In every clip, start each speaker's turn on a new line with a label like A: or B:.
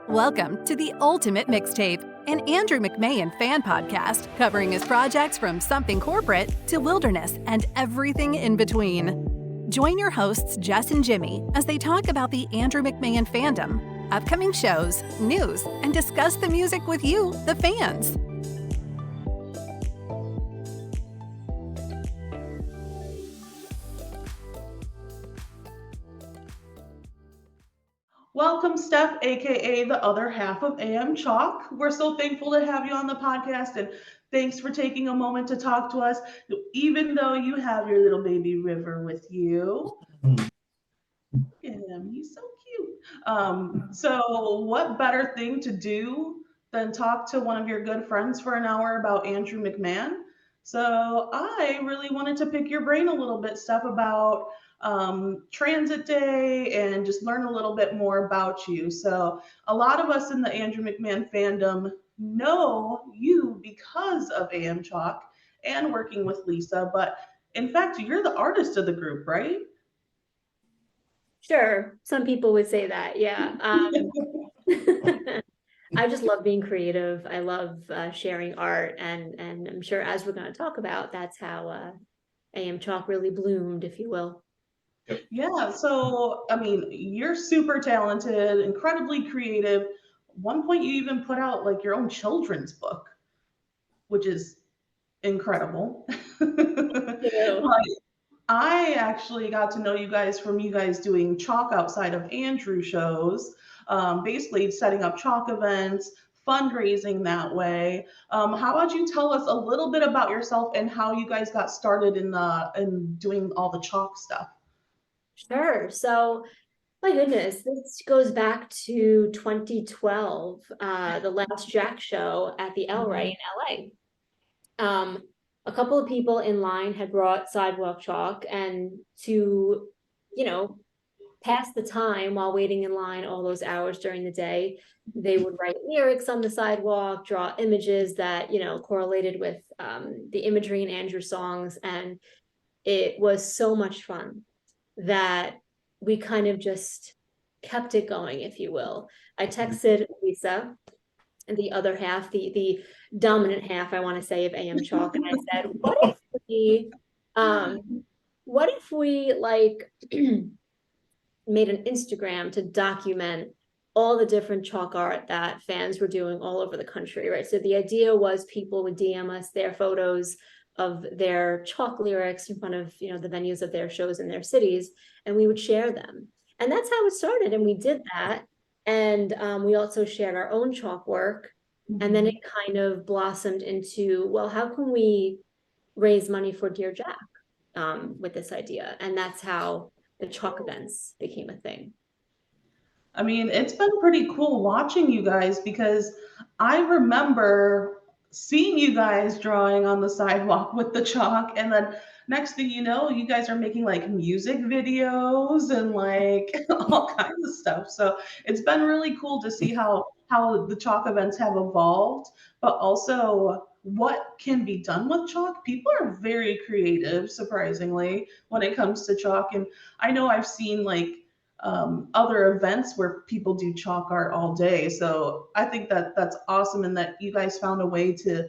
A: Welcome to the Ultimate Mixtape, an Andrew McMahon fan podcast covering his projects from something corporate to wilderness and everything in between. Join your hosts, Jess and Jimmy, as they talk about the Andrew McMahon fandom, upcoming shows, news, and discuss the music with you, the fans.
B: Welcome, Steph, aka the other half of AM Chalk. We're so thankful to have you on the podcast, and thanks for taking a moment to talk to us, even though you have your little baby River with you. Look at him, he's so cute. So what better thing to do than talk to one of your good friends for an hour about Andrew McMahon? So I really wanted to pick your brain a little bit, Steph, about Transit Day and just learn a little bit more about you. So a lot of us in the Andrew McMahon fandom know you because of AM Chalk and working with Lisa, but in fact, you're the artist of the group, right?
C: Sure. Some people would say that. Yeah. I just love being creative. I love sharing art, and I'm sure, as we're going to talk about, that's how AM Chalk really bloomed, if you will.
B: Yeah, so I mean, you're super talented, incredibly creative. One point you even put out like your own children's book, which is incredible. Like, I actually got to know you guys from you guys doing chalk outside of Andrew shows, basically setting up chalk events, fundraising that way. How about you tell us a little bit about yourself and how you guys got started in doing all the chalk stuff?
C: Sure. So, my goodness, this goes back to 2012, the last Jack show at the El Rey in LA. A couple of people in line had brought sidewalk chalk, and to, pass the time while waiting in line all those hours during the day, they would write lyrics on the sidewalk, draw images that, correlated with the imagery in Andrew's songs. And it was so much fun that we kind of just kept it going, if you will. I texted Lisa, and the other half, the dominant half, I want to say, of AM Chalk, and I said, what if we like made an Instagram to document all the different chalk art that fans were doing all over the country, right? So the idea was people would DM us their photos of their chalk lyrics in front of, the venues of their shows in their cities, and we would share them. And that's how it started. And we did that. And we also shared our own chalk work. And then it kind of blossomed into, well, how can we raise money for Dear Jack with this idea? And that's how the chalk events became a thing.
B: I mean, it's been pretty cool watching you guys because I remember seeing you guys drawing on the sidewalk with the chalk, and then next thing you know, you guys are making like music videos and like all kinds of stuff. So it's been really cool to see how the chalk events have evolved, but also what can be done with chalk. People are very creative, surprisingly, when it comes to chalk. And I know I've seen like other events where people do chalk art all day. So I think that that's awesome, and that you guys found a way to,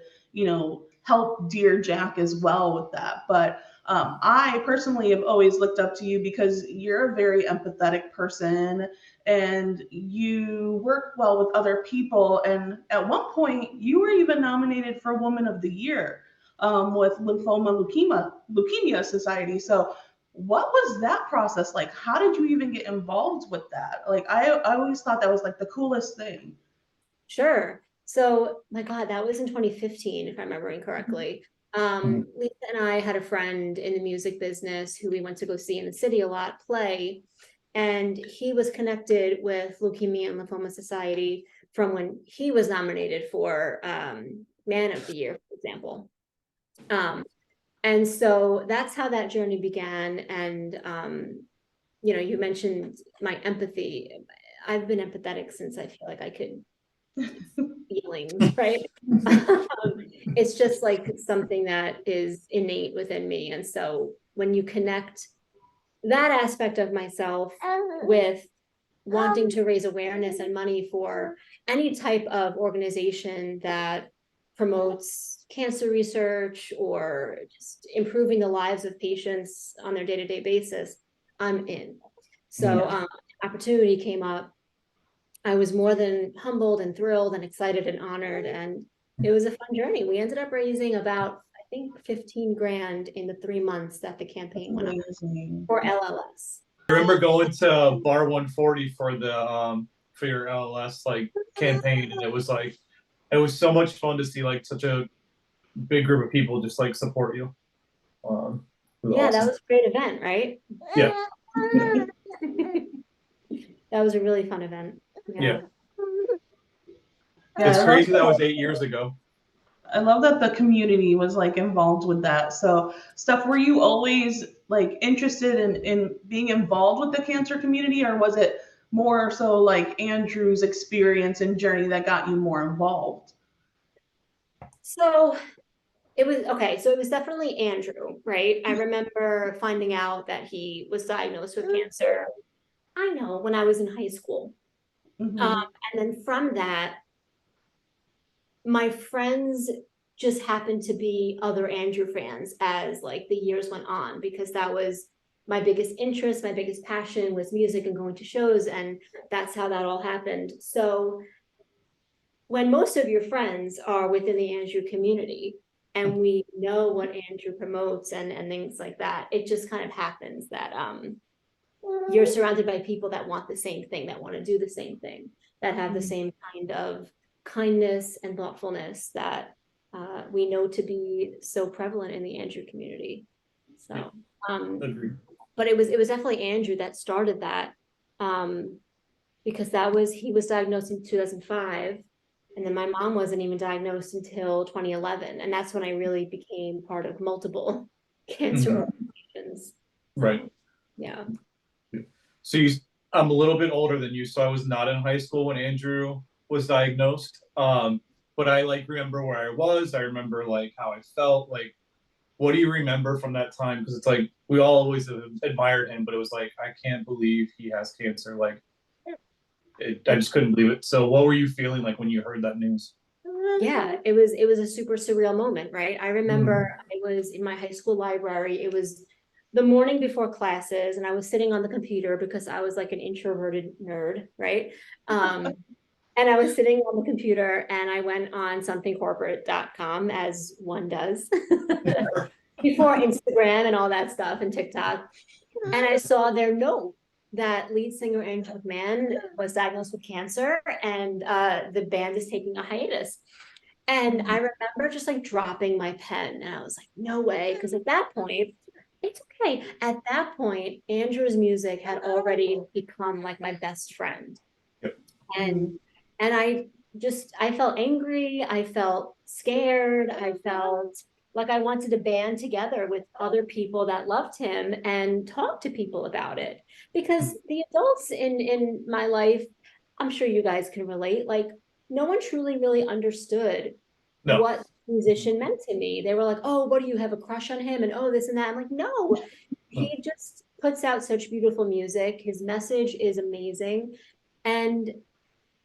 B: help Dear Jack as well with that. But I personally have always looked up to you because you're a very empathetic person and you work well with other people. And at one point, you were even nominated for Woman of the Year with Leukemia Society. So what was that process like? How did you even get involved with that? Like, I always thought that was like the coolest thing.
C: Sure. So, my God, that was in 2015, if I'm remembering correctly. Lisa and I had a friend in the music business who we went to go see in the city a lot play. And he was connected with Leukemia and Lymphoma Society from when he was nominated for Man of the Year, for example. And so that's how that journey began. And, you mentioned my empathy. I've been empathetic since I feel like I could feelings, right? It's just like something that is innate within me. And so when you connect that aspect of myself with wanting to raise awareness and money for any type of organization that promotes cancer research or just improving the lives of patients on their day-to-day basis, I'm in. So opportunity came up. I was more than humbled and thrilled and excited and honored, and it was a fun journey. We ended up raising about, I think, 15 grand in the 3 months that the campaign went on for LLS.
D: I remember going to Bar 140 for the for your LLS like campaign, and it was so much fun to see like such a big group of people just like support you.
C: Yeah,
D: awesome.
C: that was a great event, right?
D: Yeah.
C: That was a really fun event.
D: Yeah.
B: Yeah,
D: It's crazy that was 8 years ago.
B: I love that the community was like involved with that. So, Steph, were you always like interested in being involved with the cancer community, or was it more so like Andrew's experience and journey that got you more involved?
C: So it was okay. So it was definitely Andrew, right? I remember finding out that he was diagnosed with cancer. I know, when I was in high school.
B: Mm-hmm.
C: And then from that, my friends just happened to be other Andrew fans as like the years went on, because that was my biggest interest, my biggest passion was music and going to shows, and that's how that all happened. So when most of your friends are within the Andrew community and we know what Andrew promotes and things like that, it just kind of happens that you're surrounded by people that want the same thing, that want to do the same thing, that have the same kind of kindness and thoughtfulness that we know to be so prevalent in the Andrew community. So, but it was definitely Andrew that started that, because he was diagnosed in 2005, and then my mom wasn't even diagnosed until 2011, and that's when I really became part of multiple cancer organizations.
D: Right.
C: Yeah.
D: So I'm a little bit older than you, so I was not in high school when Andrew was diagnosed. But I like remember where I was. I remember like how I felt. Like, what do you remember from that time? Because it's like we all always admired him, but it was like I can't believe he has cancer. Like, I just couldn't believe it. So, what were you feeling like when you heard that news?
C: Yeah, it was a super surreal moment, right? I remember I was in my high school library. It was the morning before classes, and I was sitting on the computer because I was like an introverted nerd, right? And I was sitting on the computer and I went on somethingcorporate.com, as one does, before Instagram and all that stuff and TikTok. And I saw their note that lead singer Andrew McMahon was diagnosed with cancer, and the band is taking a hiatus. And I remember just like dropping my pen, and I was like, no way. Because at that point, it's okay. At that point, Andrew's music had already become like my best friend.
D: Yep.
C: And I felt angry. I felt scared. I felt like I wanted to band together with other people that loved him and talk to people about it. Because the adults in my life, I'm sure you guys can relate, like no one truly really understood what musician meant to me. They were like, oh, what do you have a crush on him? And oh, this and that. I'm like, no, he just puts out such beautiful music. His message is amazing. And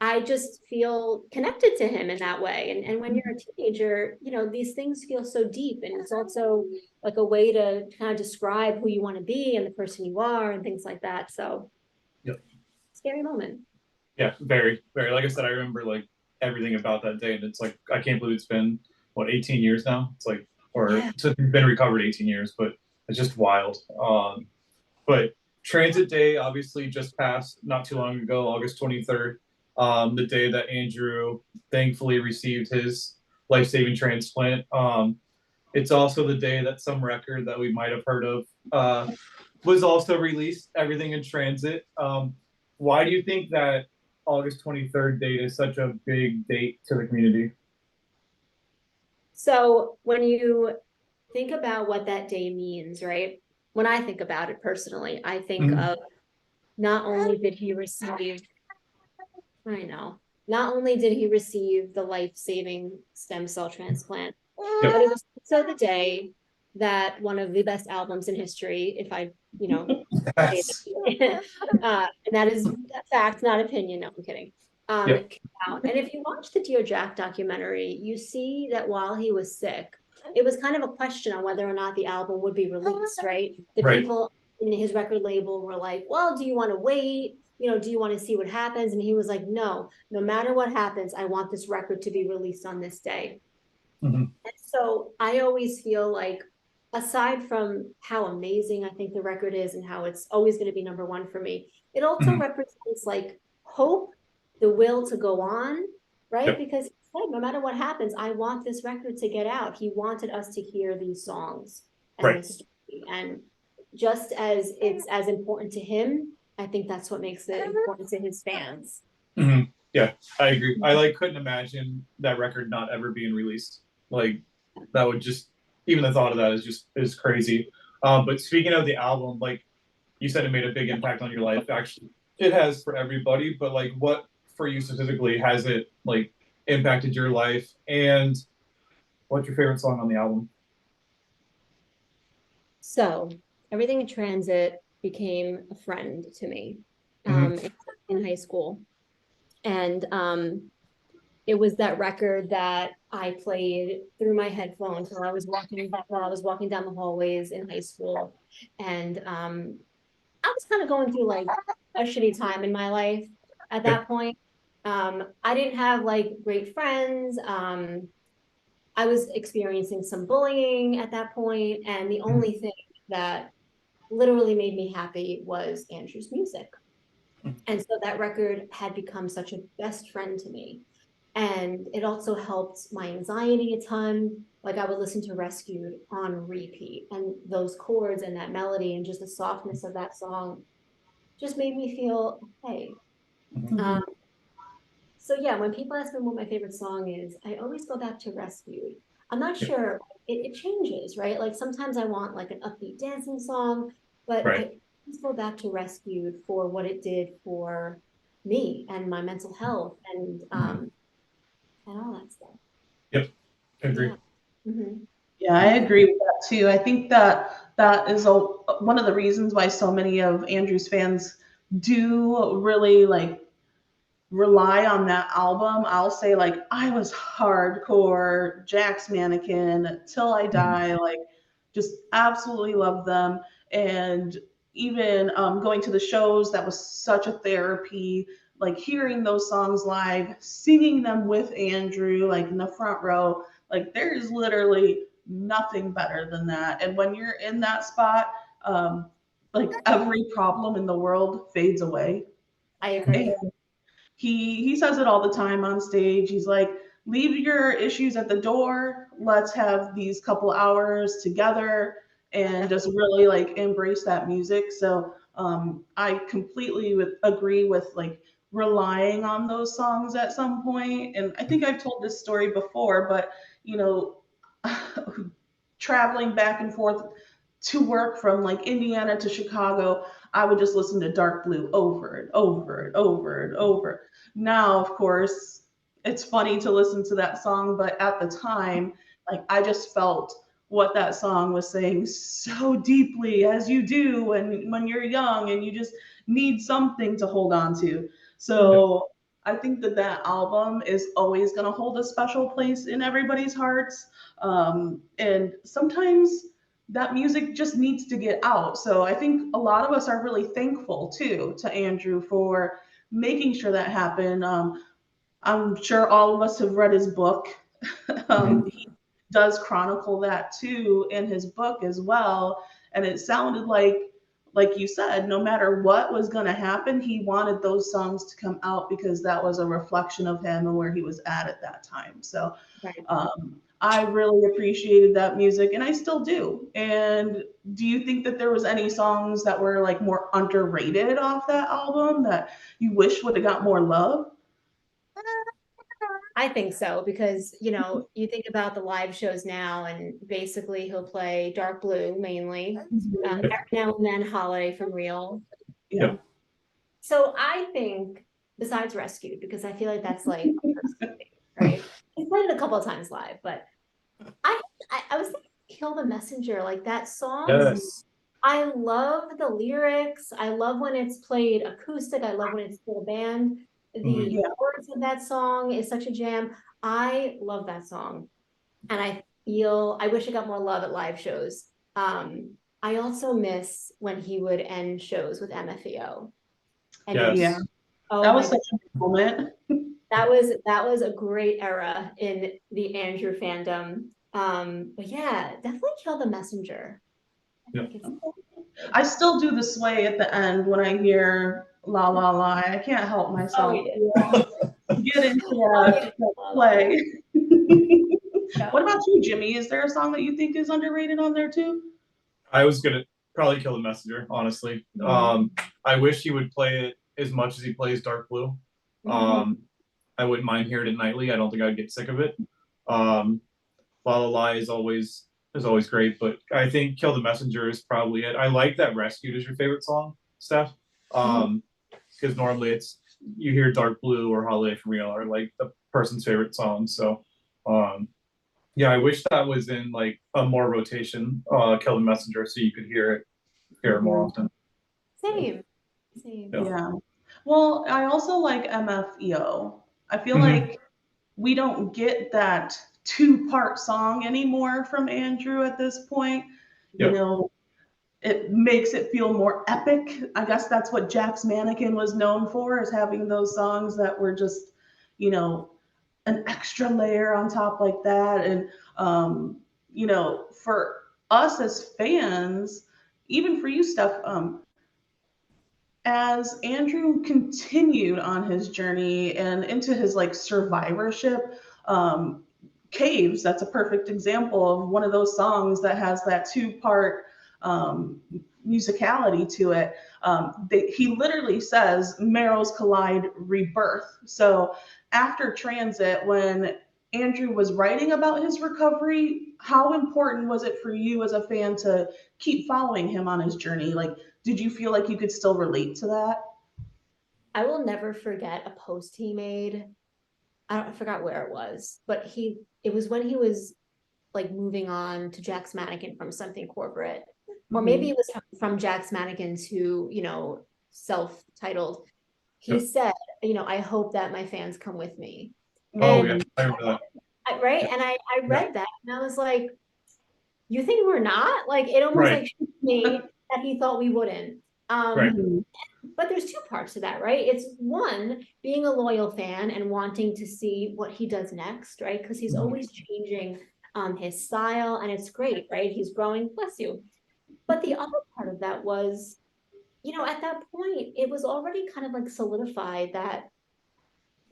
C: I just feel connected to him in that way. And when you're a teenager, you know, these things feel so deep. And it's also like a way to kind of describe who you want to be and the person you are and things like that. So scary moment.
D: Yeah, very, very. Like I said, I remember like everything about that day. And it's like, I can't believe it's been, what, 18 years now? It's like, it's been recovered 18 years, but it's just wild. But Transit Day obviously just passed not too long ago, August 23rd. The day that Andrew thankfully received his life-saving transplant. It's also the day that some record that we might have heard of was also released, Everything in Transit. Why do you think that August 23rd date is such a big date to the community?
C: So when you think about what that day means, right? When I think about it personally, I think of not only did he receive the life-saving stem cell transplant, but it was also the day that one of the best albums in history, if I, you know, say
D: Yes.
C: that. And that is a fact, not opinion. No, I'm kidding.
D: Yep.
C: Came out. And if you watch the Dear Jack documentary, you see that while he was sick, it was kind of a question on whether or not the album would be released, right? The
D: Right.
C: people in his record label were like, well, do you want to wait? You know, do you want to see what happens? And he was like, no matter what happens, I want this record to be released on this day.
D: Mhm.
C: And so I always feel like, aside from how amazing I think the record is and how it's always going to be number one for me, it also
D: Mhm.
C: represents like hope, the will to go on, right?
D: Yep.
C: Because he said, no matter what happens, I want this record to get out. He wanted us to hear these songs and
D: Right.
C: this story. And just as it's as important to him, I think that's what makes it important to his fans.
D: Mhm. Yeah, I agree. I like couldn't imagine that record not ever being released. Like that would just, even the thought of that is crazy. But speaking of the album, like you said, it made a big impact on your life. Actually, it has for everybody. But like, what for you specifically has it like impacted your life? And what's your favorite song on the album?
C: So Everything in Transit became a friend to me in high school. And it was that record that I played through my headphones while I was walking down the hallways in high school. And I was kind of going through like a shitty time in my life at that point. I didn't have like great friends. I was experiencing some bullying at that point, and the only thing that literally made me happy was Andrew's music. And so that record had become such a best friend to me. And it also helped my anxiety a ton. Like I would listen to Rescued on repeat, and those chords and that melody and just the softness of that song just made me feel okay.
D: Mhm.
C: Um, so yeah, when people ask me what my favorite song is, I always go back to Rescued. I'm not
D: Yeah.
C: sure, it changes, right? Like sometimes I want like an upbeat dancing song, but
D: Right.
C: I always go back to Rescued for what it did for me and my mental health and all that stuff.
D: Yep. I agree.
C: Yeah. Mm-hmm.
B: Yeah, I agree with that too. I think that is one of the reasons why so many of Andrew's fans do really like rely on that album. I'll say like I was hardcore Jack's Mannequin till I
D: Mhm.
B: die. Like just absolutely love them. And even going to the shows, that was such a therapy. Like hearing those songs live, singing them with Andrew, like in the front row. Like there is literally nothing better than that. And when you're in that spot, like every problem in the world fades away.
C: I agree.
B: He says it all the time on stage. He's like, leave your issues at the door. Let's have these couple hours together and just really like embrace that music. So I completely agree with like relying on those songs at some point. And I think I've told this story before, but you know, traveling back and forth to work from like Indiana to Chicago, I would just listen to Dark Blue over and over and over and over. Now, of course, it's funny to listen to that song, but at the time, like I just felt what that song was saying so deeply, as you do when you're young and you just need something to hold on to. So I think that album is always going to hold a special place in everybody's hearts. And sometimes that music just needs to get out. So I think a lot of us are really thankful too to Andrew for making sure that happened. I'm sure all of us have read his book.
D: Mhm.
B: He does chronicle that too in his book as well. And it sounded like you said, no matter what was going to happen, he wanted those songs to come out because that was a reflection of him and where he was at that time. So
C: Right.
B: I really appreciated that music and I still do. And do you think that there was any songs that were like more underrated off that album that you wish would have got more love?
C: I think so because, you know, you think about the live shows now, and basically he'll play Dark Blue mainly,
B: Mhm.
C: every now and then Holiday from Real.
B: Yeah.
C: So I think, besides Rescued, because I feel like that's like a personal favorite, right? He played it a couple of times live, but I was thinking Kill the Messenger. Like that song.
D: Yes.
C: I love the lyrics. I love when it's played acoustic. I love when it's full band. The words of that song is such a jam. I love that song. And I wish it got more love at live shows. I also miss when he would end shows with MFEO. And
D: Yes.
B: Yeah.
C: Oh
B: That
C: my
B: was such a moment.
C: that was a great era in the Andrew fandom. But yeah, definitely Kill the Messenger.
B: I still do the sway at the end when I hear La La La. I can't help myself. Get into that play. What about you, Jimmy? Is there a song that you think is underrated on there too?
D: I was gonna probably Kill the Messenger, honestly. I wish he would play it as much as he plays Dark Blue. I wouldn't mind hearing it nightly. I don't think I'd get sick of it. La La La is always great, but I think Kill the Messenger is probably it. I like that Rescued is your favorite song, Steph. Because normally it's you hear Dark Blue or Holiday for Real are like the person's favorite song. So yeah, I wish that was in like a more rotation, Kill the Messenger, so you could hear it more often.
C: Same.
B: Yeah. Well, I also like MFEO. I feel like we don't get that 2-part song anymore from Andrew at this point. You know, it makes it feel more epic. I guess that's what Jack's Mannequin was known for, is having those songs that were just, you know, an extra layer on top like that. And, you know, for us as fans, even for you, Steph, as Andrew continued on his journey and into his like survivorship, Caves, that's a perfect example of one of those songs that has that 2-part musicality to it. He literally says Merrill's Collide Rebirth. So after Transit, when Andrew was writing about his recovery, how important was it for you as a fan to keep following him on his journey? Like, did you feel like you could still relate to that?
C: I will never forget a post he made. I forgot where it was, but it was when he was like moving on to Jack's Mannequin from something corporate, or maybe it was from Jack's Mannequin to, you know, self-titled. He said, you know, I hope that my fans come with me.
D: Oh, yeah, I remember that.
C: Right. And I read that and I was like, you think we're not? Like, it almost like shook me that he thought we wouldn't. But there's 2 parts to that, right? It's one, being a loyal fan and wanting to see what he does next, right? Because he's always changing his style, and it's great, right? He's growing, bless you. But the other part of that was, you know, at that point, it was already kind of like solidified that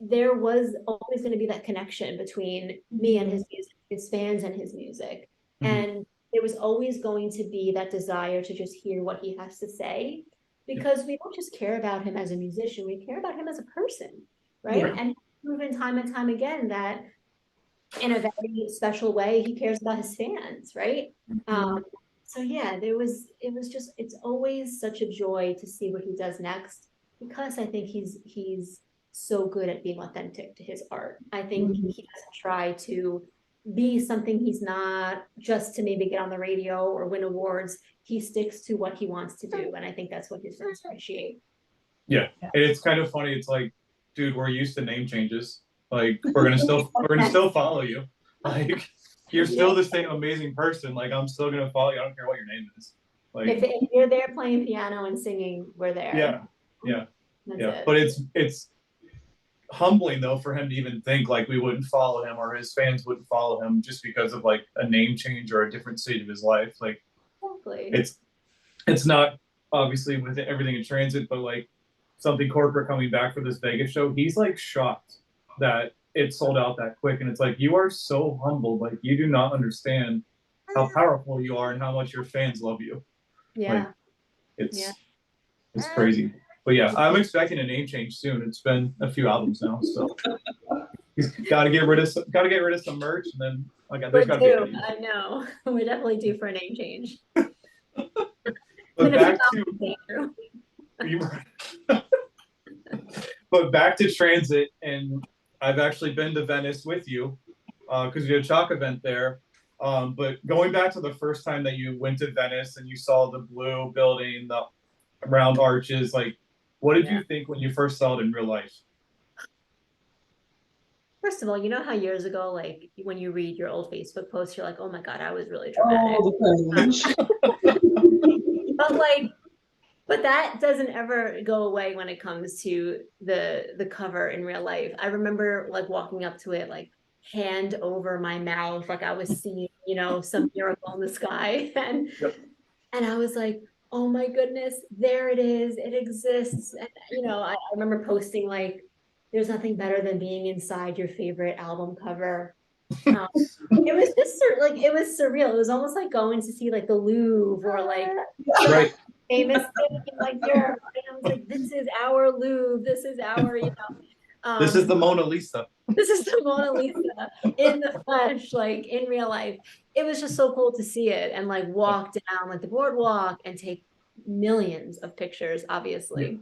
C: there was always going to be that connection between me and his music, his fans and his music. And there was always going to be that desire to just hear what he has to say, because we don't just care about him as a musician, we care about him as a person, right? And he's proven time and time again that in a very special way, he cares about his fans, right? So yeah, it's always such a joy to see what he does next, because I think he's so good at being authentic to his art. I think he doesn't try to be something he's not, just to maybe get on the radio or win awards. He sticks to what he wants to do, and I think that's what his fans appreciate.
D: Yeah, and it's kind of funny. It's like, dude, we're used to name changes. Like, we're gonna still follow you. Like, you're still the same amazing person. Like, I'm still gonna follow you. I don't care what your name is. Like,
C: if you're there playing piano and singing, we're there.
D: But it's humbling though for him to even think like we wouldn't follow him or his fans wouldn't follow him just because of like a name change or a different stage of his life. Like, it's not obviously with everything in transit, but like something corporate coming back for this Vegas show, he's like shocked that it sold out that quick. And it's like, you are so humble. Like, you do not understand how powerful you are and how much your fans love you. Like, it's crazy. But yeah, I'm expecting a name change soon. It's been a few albums now, so he's got to get rid of some merch, and then there's got to be.
C: I know we're definitely due for a name change.
D: But back to transit, and I've actually been to Venice with you because we did a chalk event there. But going back to the first time that you went to Venice and you saw the blue building, the round arches, like, what did you think when you first saw it in real life?
C: First of all, you know how years ago, like when you read your old Facebook posts, you're like, oh my God, I was really dramatic. But that doesn't ever go away when it comes to the cover in real life. I remember like walking up to it, like hand over my mouth, like I was seeing, some miracle in the sky. And I was like, oh my goodness, there it is. It exists. And, I remember posting like, there's nothing better than being inside your favorite album cover. It was just it was surreal. It was almost like going to see like the Louvre or like famous thing in like Europe. And I was like, this is our Louvre. This is our,
D: this is the Mona Lisa.
C: This is the Mona Lisa in the flesh, like in real life. It was just so cool to see it and like walk down like the boardwalk and take millions of pictures, obviously.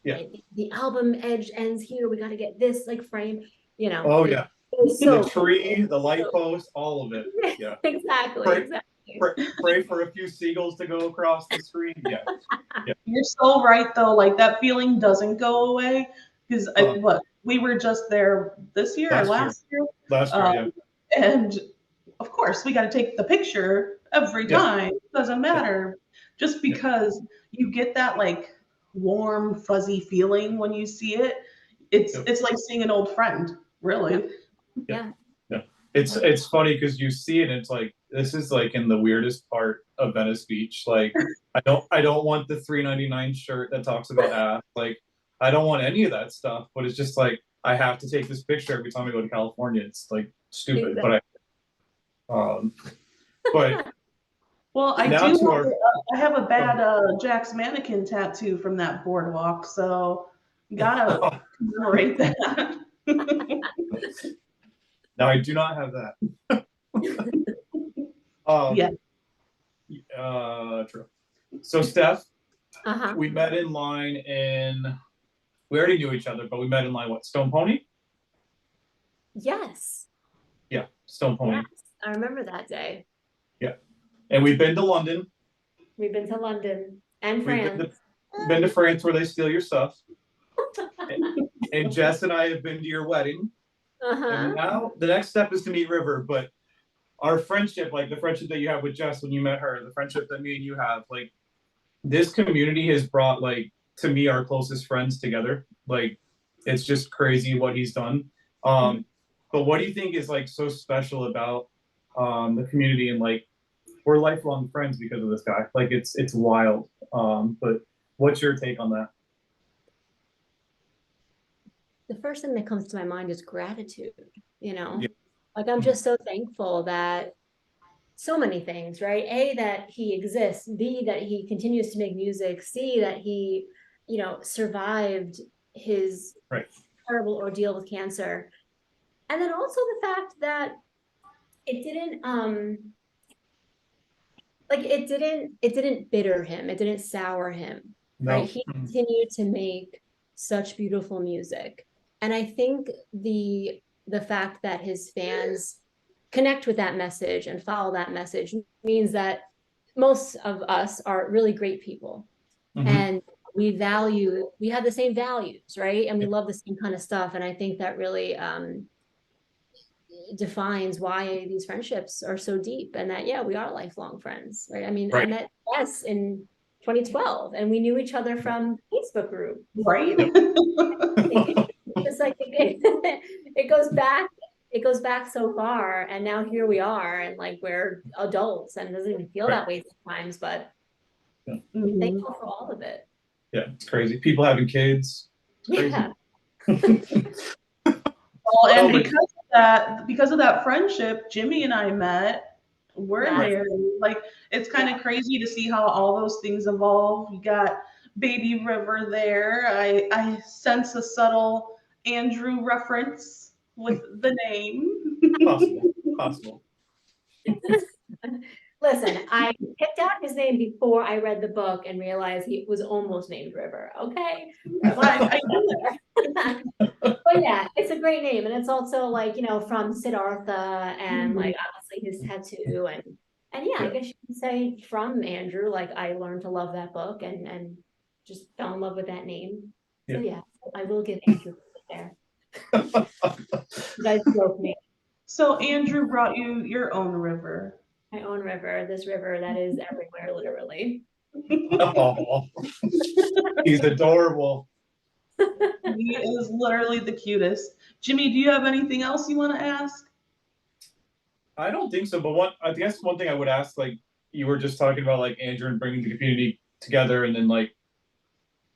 D: Yeah.
C: The album edge ends here. We got to get this like frame,
D: Oh yeah.
C: So
D: the tree, the light post, all of it. Yeah.
C: Exactly.
D: Pray for a few seagulls to go across the screen. Yeah.
B: You're so right though. Like that feeling doesn't go away because we were just there this year or last year.
D: Last year, yeah.
B: And of course, we got to take the picture every time. It doesn't matter. Just because you get that like warm, fuzzy feeling when you see it. It's like seeing an old friend, really.
C: Yeah.
D: It's funny because you see it and it's like, this is like in the weirdest part of Venice Beach. Like, I don't want the $3.99 shirt that talks about ass. Like, I don't want any of that stuff, but it's just like, I have to take this picture every time I go to California. It's like stupid,
C: exactly.
D: but
B: well, I have a bad Jack's mannequin tattoo from that boardwalk, so gotta commemorate that.
D: No, I do not have that. True. So Steph, we met in line we already knew each other, but we met in line, what, Stone Pony?
C: Yes.
D: Yeah, Stone Pony.
C: Yes, I remember that day.
D: Yeah. And we've been to London.
C: We've been to London and France.
D: We've been to France where they steal your stuff. and Jess and I have been to your wedding. And now the next step is to meet River, but our friendship, like the friendship that you have with Jess when you met her, the friendship that me and you have, like this community has brought like to me our closest friends together. Like it's just crazy what he's done. But what do you think is like so special about the community and like we're lifelong friends because of this guy? Like it's wild. But what's your take on that?
C: The first thing that comes to my mind is gratitude, like I'm just so thankful that so many things, right? A, that he exists, B, that he continues to make music, C, that he, survived his terrible ordeal with cancer. And then also the fact that it didn't bitter him. It didn't sour him, right? He continued to make such beautiful music. And I think the fact that his fans connect with that message and follow that message means that most of us are really great people. And we have the same values, right? And we love the same kind of stuff. And I think that really defines why these friendships are so deep and that, we are lifelong friends, right? I mean, I met Jess in 2012 and we knew each other from Facebook group.
B: Right.
C: It's like it goes back so far, and now here we are, and like we're adults, and it doesn't even feel that way sometimes. But thankful for all of it.
D: Yeah, it's crazy. People having kids.
C: Yeah.
B: Well, and because of that friendship, Jimmy and I met. We're married. Like it's kind of crazy to see how all those things evolve. You got baby River there. I sense a subtle Andrew reference with the name.
D: Possible.
C: Listen, I picked out his name before I read the book and realized he was almost named River. Okay. But yeah, it's a great name. And it's also like, from Siddhartha and like obviously his tattoo, and yeah, I guess you can say from Andrew, like I learned to love that book and just fell in love with that name. So yeah, I will give Andrew there. You guys broke me.
B: So Andrew brought you your own river.
C: My own river, this river that is everywhere, literally.
D: Oh, he's adorable.
B: He is literally the cutest. Jimmy, do you have anything else you want to ask?
D: I don't think so, but I guess one thing I would ask, like you were just talking about, like Andrew and bringing the community together, and then like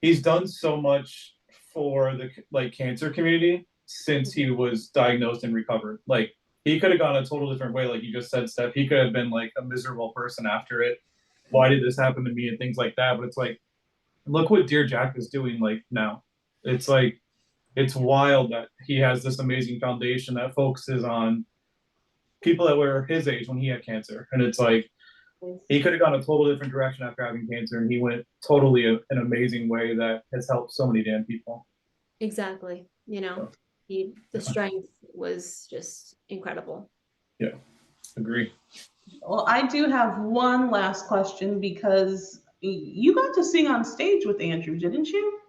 D: he's done so much for the like cancer community since he was diagnosed and recovered. Like he could have gone a total different way, like you just said, Steph. He could have been like a miserable person after it. Why did this happen to me and things like that? But it's like, look what Dear Jack is doing like now. It's like, it's wild that he has this amazing foundation that focuses on people that were his age when he had cancer. And it's like, he could have gone a total different direction after having cancer, and he went totally an amazing way that has helped so many damn people.
C: Exactly. You know, the strength was just incredible.
D: Yeah, agree.
B: Well, I do have one last question because you got to sing on stage with Andrew, didn't you?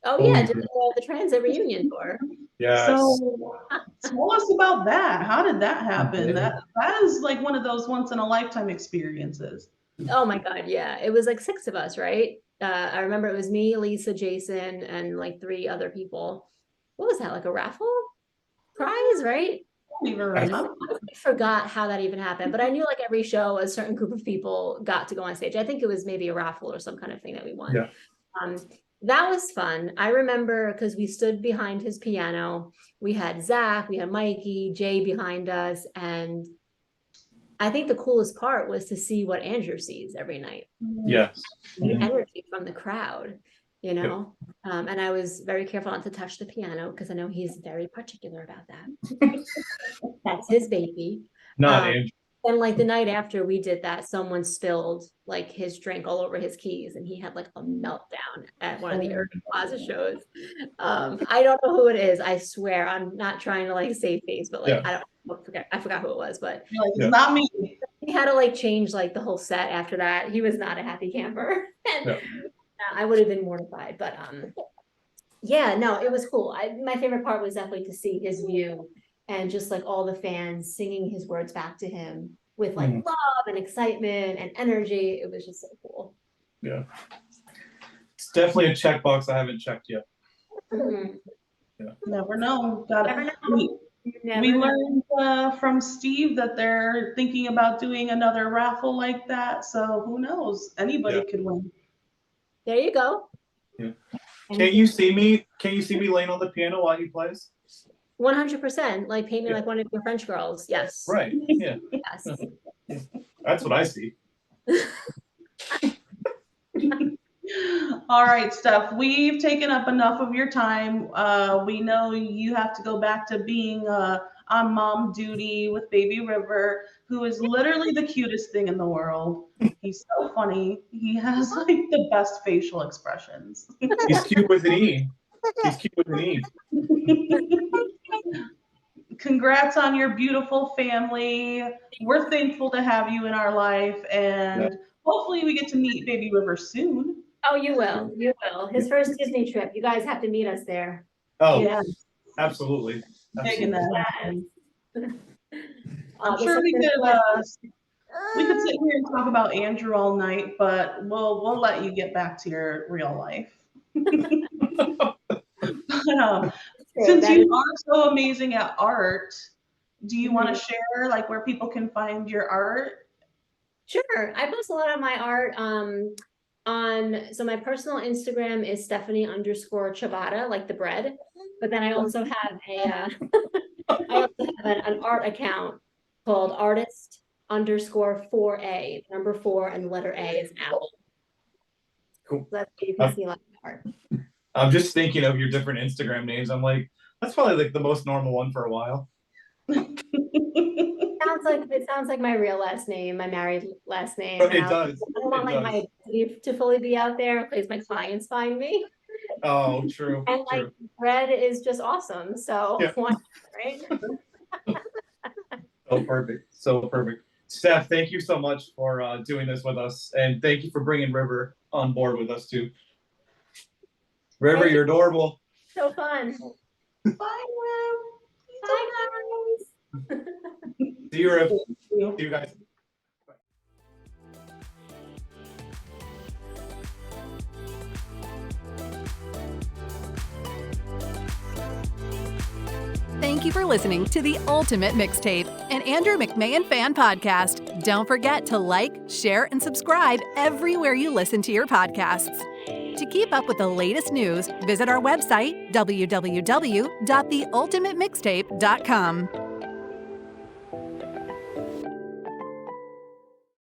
C: Oh yeah, did the Transit reunion tour.
D: Yes.
B: So tell us about that. How did that happen? That is like one of those once in a lifetime experiences.
C: Oh my God, yeah. It was like 6 of us, right? I remember it was me, Lisa, Jason, and like 3 other people. What was that, like a raffle prize, right?
B: I don't even remember.
C: I forgot how that even happened, but I knew like every show, a certain group of people got to go on stage. I think it was maybe a raffle or some kind of thing that we won.
D: Yeah.
C: That was fun. I remember because we stood behind his piano. We had Zach, we had Mikey, Jay behind us. And I think the coolest part was to see what Andrew sees every night.
D: Yes.
C: The energy from the crowd, you know? And I was very careful not to touch the piano because I know he's very particular about that. That's his baby.
D: Not Andrew.
C: And like the night after we did that, someone spilled like his drink all over his keys, and he had like a meltdown at one of the Urban Plaza shows. I don't know who it is. I swear, I'm not trying to like save face, but like I forgot who it was, but
B: it's not me.
C: He had to like change like the whole set after that. He was not a happy camper, and I would have been mortified. But yeah, no, it was cool. My favorite part was definitely to see his view. And just like all the fans singing his words back to him with like love and excitement and energy. It was just so cool.
D: Yeah. It's definitely a checkbox I haven't checked yet.
B: Yeah. Never know. We learned from Steve that they're thinking about doing another raffle like that. So who knows? Anybody could win.
C: There you go.
D: Yeah. Can you see me laying on the piano while he plays?
C: 100%. Like paint me like one of your French girls. Yes.
D: Right. Yeah.
C: Yes.
D: That's what I see.
B: All right, Steph, we've taken up enough of your time. We know you have to go back to being on mom duty with baby River, who is literally the cutest thing in the world. He's so funny. He has like the best facial expressions.
D: He's cute with an E. He's cute with an E.
B: Congrats on your beautiful family. We're thankful to have you in our life, and hopefully we get to meet baby River soon.
C: Oh, you will. You will. His first Disney trip. You guys have to meet us there.
D: Oh, yeah. Absolutely.
B: Making that happen. I'm sure we could sit here and talk about Andrew all night, but we'll let you get back to your real life. But, since you are so amazing at art, do you want to share like where people can find your art?
C: Sure. I post a lot of my art so my personal Instagram is Stephanie_Ciabatta, like the bread. But then I also have an art account called artist_4A, number 4 and the letter A is apple.
D: Cool.
C: So that's you can see a lot of art.
D: I'm just thinking of your different Instagram names. I'm like, that's probably like the most normal one for a while.
C: It sounds like my real last name, my married last name.
D: It does.
C: I don't want my identity to fully be out there in case my clients find me.
D: Oh, true.
C: And like bread is just awesome. So why, right?
D: So perfect. So perfect. Steph, thank you so much for doing this with us. And thank you for bringing River on board with us too. River, you're adorable.
C: So fun.
B: Bye, Wim.
C: Bye, guys.
D: See you, Riv. See you guys.
A: Thank you for listening to the Ultimate Mixtape, an Andrew McMahon fan podcast. Don't forget to like, share, and subscribe everywhere you listen to your podcasts. To keep up with the latest news, visit our website, www.theultimatemixtape.com.